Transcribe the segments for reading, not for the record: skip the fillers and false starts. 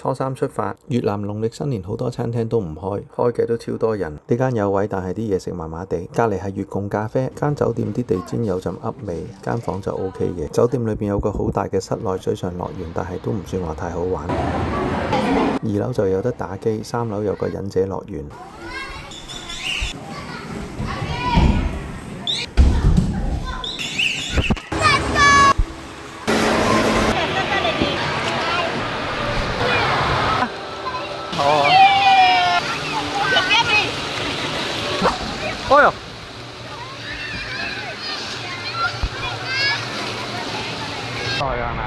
初三出發，越南農曆新年好多餐廳都唔開，開嘅都超多人。呢間有位，但係啲嘢食麻麻地。隔離係月貢咖啡，間酒店啲地氈有陣噏味，間房就 OK 嘅。酒店裏邊有個好大嘅室內水上樂園，但係都唔算話太好玩。2樓就有得打機，3樓有個忍者樂園。哎呦！去係咪？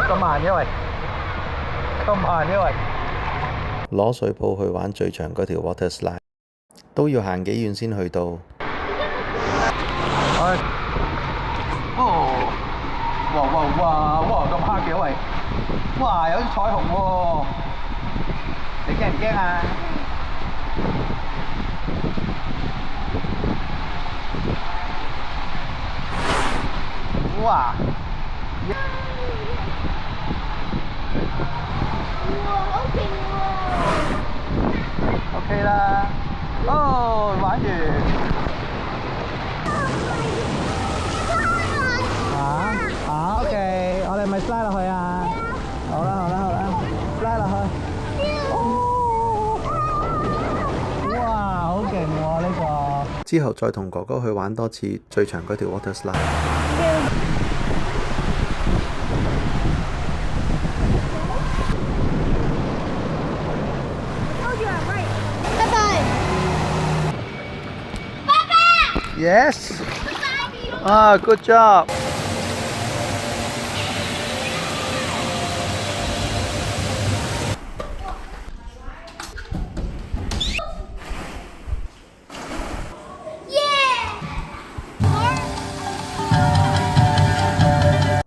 咁慢嘅喂，咁慢嘅喂。攞水泡去玩最長嗰條 water slide， 都要行幾遠先去到。哦！哇！咁黑嘅喂！哇！有啲彩虹喎，你驚唔驚啊？哇！好勁喎 ！OK 啦，哦，玩完。OK， 我哋咪 slide 落去啊！好啦，slide 落去。哇，好勁喎呢個！之後再同哥哥去玩多次最長嗰條 water slide。Yes. Good job. Yeah.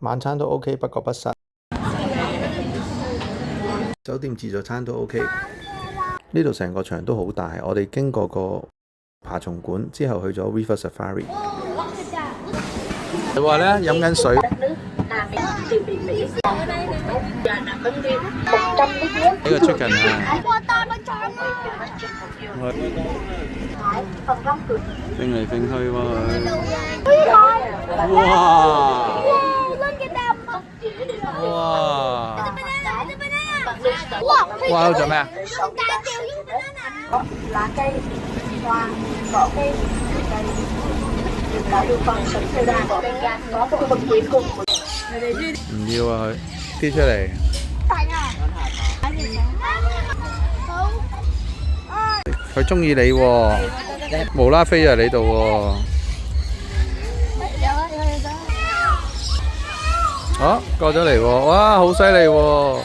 晚餐都 OK， 不過不實。酒店自助餐都 OK。呢度成個場都好大，我哋經過個爬蟲館之後去咗 River Safari。你話咧飲緊水。呢個 chicken 啊！揈嚟揈去喎佢。哇！喺度做咩啊？唔要啊佢，跌出嚟。佢中意你喎，無啦飛入你度喎。啊，過咗嚟喎！哇，好犀利喎！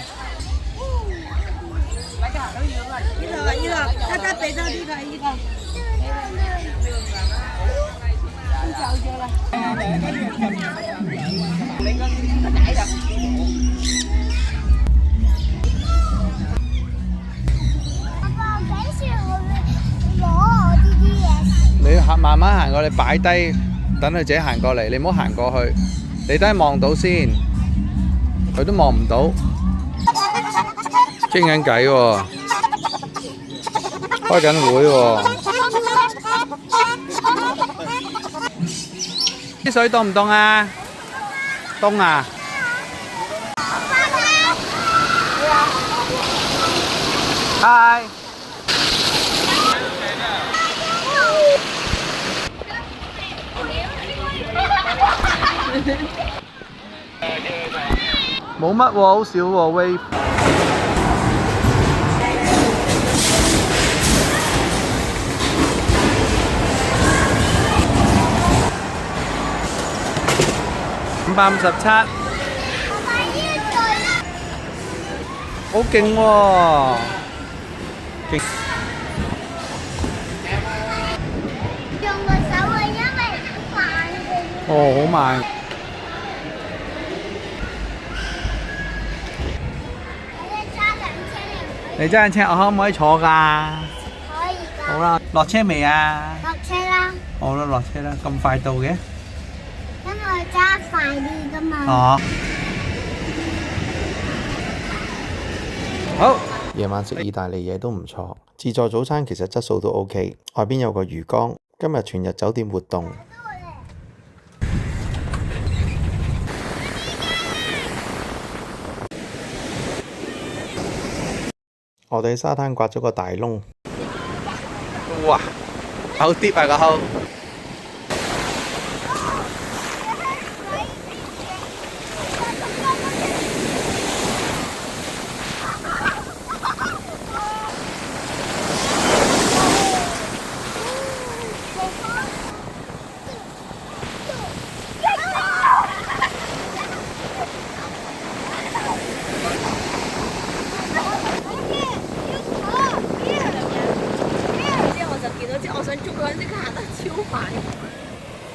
你慢慢行過嚟，擺低，等佢自己行過嚟，你唔好行過去。你等佢望到先，佢都望唔到。傾緊偈喎，開緊會喎。啲水凍唔凍啊？凍啊！嗨！冇乜喎，好少喎 wave。557，好勁喎！勁。用個手啊，因為慢嘅。哦，好慢。你揸緊車，我可唔可以坐㗎？可以㗎。好啦，落車未啊？落車啦。好啦，落車啦，咁快到嘅？因為揸快啲㗎嘛。哦。好，夜晚食意大利嘢都唔錯，自助早餐其實質素都 OK，外邊有個魚缸。今日全日酒店活動。我哋喺沙灘刮咗個大窿。哇，好跌啊個口。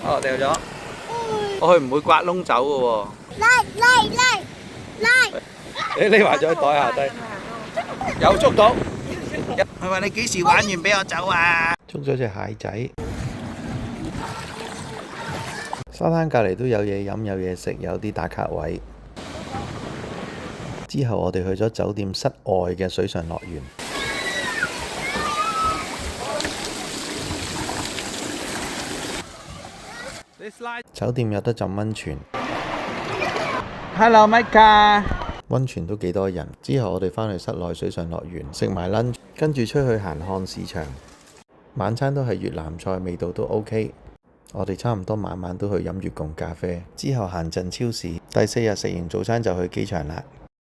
哦，掉咗。我去唔會刮窿走嘅喎。你匿埋咗喺袋下低。有捉到。佢話你幾時玩完俾我走啊？捉咗隻蟹仔。沙灘隔離都有嘢飲有嘢食，有啲打卡位。之後我哋去咗酒店室外嘅水上樂園。酒店有得浸溫泉。Hello, Micah。溫泉都幾多人。之後我哋返去室內水上樂園食埋 lunch，跟住出去行看市場。晚餐都係越南菜，味道都 OK。我哋差唔多晚晚都去飲月貢咖啡。之後行陣超市。第4日食完早餐就去機場啦。